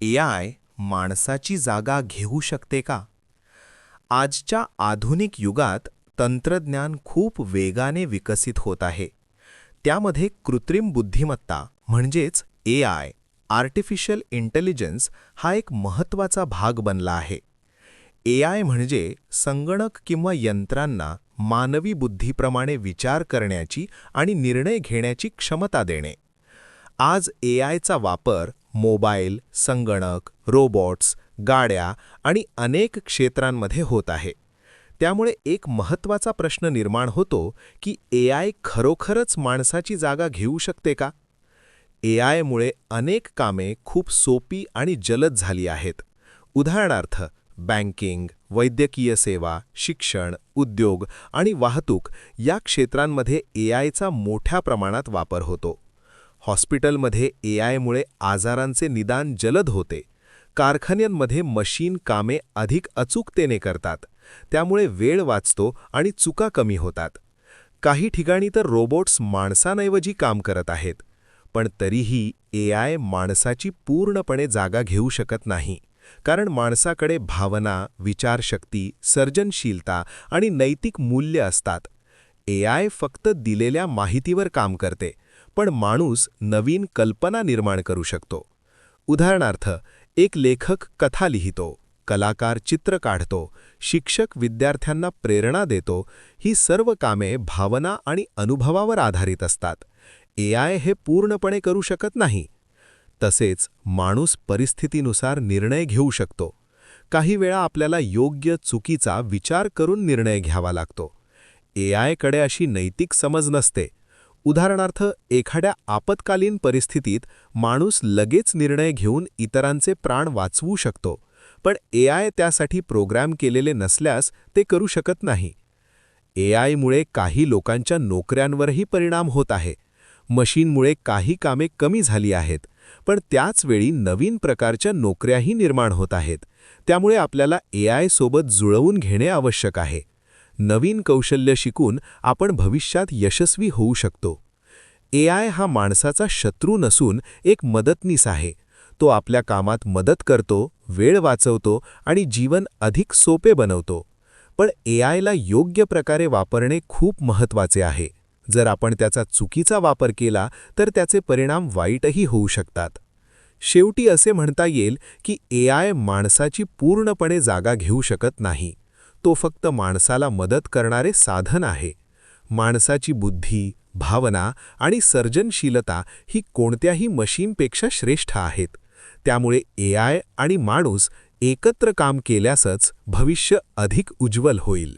AI माणसाची जागा घेऊ शकते का? आजच्या आधुनिक युगात तंत्रज्ञान खूप वेगाने विकसित होत आहे. त्यामध्ये कृत्रिम बुद्धिमत्ता म्हणजेच एआय, आर्टिफिशियल इंटेलिजन्स हा एक महत्त्वाचा भाग बनला आहे. एआय म्हणजे संगणक किंवा यंत्रांना मानवी बुद्धीप्रमाणे विचार करण्याची आणि निर्णय घेण्याची क्षमता देणे. आज एआयचा वापर मोबाईल, संगणक, रोबोट्स, गाड्या आणि अनेक क्षेत्रांमध्ये होत आहे. त्यामुळे एक महत्त्वाचा प्रश्न निर्माण होतो की एआय खरोखरच माणसाची जागा घेऊ शकते का? एआयमुळे अनेक कामे खूप सोपी आणि जलद झाली आहेत. उदाहरणार्थ, बँकिंग, वैद्यकीय सेवा, शिक्षण, उद्योग आणि वाहतूक या क्षेत्रांमध्ये एआयचा मोठ्या प्रमाणात वापर होतो. हॉस्पिटलमध्ये एआयमुळे आजारांचे निदान जलद होते. कारखान्यांमध्ये मशीन कामे अधिक अचूकतेने करतात. त्यामुळे वेळ वाचतो आणि चुका कमी होतात. काही ठिकाणी तर रोबोट्स माणसांऐवजी काम करत आहेत. पण तरीही एआय माणसाची पूर्णपणे जागा घेऊ शकत नाही. कारण माणसाकडे भावना, विचारशक्ती, सर्जनशीलता आणि नैतिक मूल्य असतात. एआय फक्त दिलेल्या माहितीवर काम करते, पण माणूस नवीन कल्पना निर्माण करू शकतो. उदाहरणार्थ, एक लेखक कथा लिहितो, कलाकार चित्र काढतो, शिक्षक विद्यार्थ्यांना प्रेरणा देतो. ही सर्व कामे भावना आणि अनुभवावर आधारित असतात. एआय हे पूर्णपणे करू शकत नाही. तसेच माणूस परिस्थितीनुसार निर्णय घेऊ शकतो. काही वेळा आपल्याला योग्य चुकीचा विचार करून निर्णय घ्यावा लागतो. एआयकडे अशी नैतिक समज नसते. उदाहरणार्थ, एखाद्या आपत्कालीन परिस्थितीत माणूस लगेच निर्णय घेऊन इतरांचे प्राण वाचवू शकतो, पण एआय त्यासाठी प्रोग्राम केलेले नसल्यास ते करू शकत नाही. एआयमुळे काही लोकांच्या नोकऱ्यांवरही परिणाम होत आहे. मशीनमुळे काही कामे कमी झाली आहेत, पण त्याच वेळी नवीन प्रकारच्या नोकऱ्याही निर्माण होत आहेत. त्यामुळे आपल्याला एआय सोबत जुळवून घेणे आवश्यक आहे. नवीन कौशल्य शिकून आपण भविष्यात यशस्वी होऊ शकतो. एआय हा माणसाचा शत्रू नसून एक मदतनीस आहे. तो आपल्या कामात मदत करतो, वेळ वाचवतो आणि जीवन अधिक सोपे बनवतो. पण एआयला योग्य प्रकारे वापरणे खूप महत्त्वाचे आहे. जर आपण त्याचा चुकीचा वापर केला तर त्याचे परिणाम वाईटही होऊ शकतात. शेवटी असे म्हणता येईल की एआय माणसाची पूर्णपणे जागा घेऊ शकत नाही. तो फक्त माणसाला मदत करणारे साधन आहे. माणसाची बुद्धी, भावना आणि सर्जनशीलता ही कोणत्याही मशीनपेक्षा श्रेष्ठ आहेत. त्यामुळे एआय आणि माणूस एकत्र काम केल्यासच भविष्य अधिक उज्ज्वल होईल.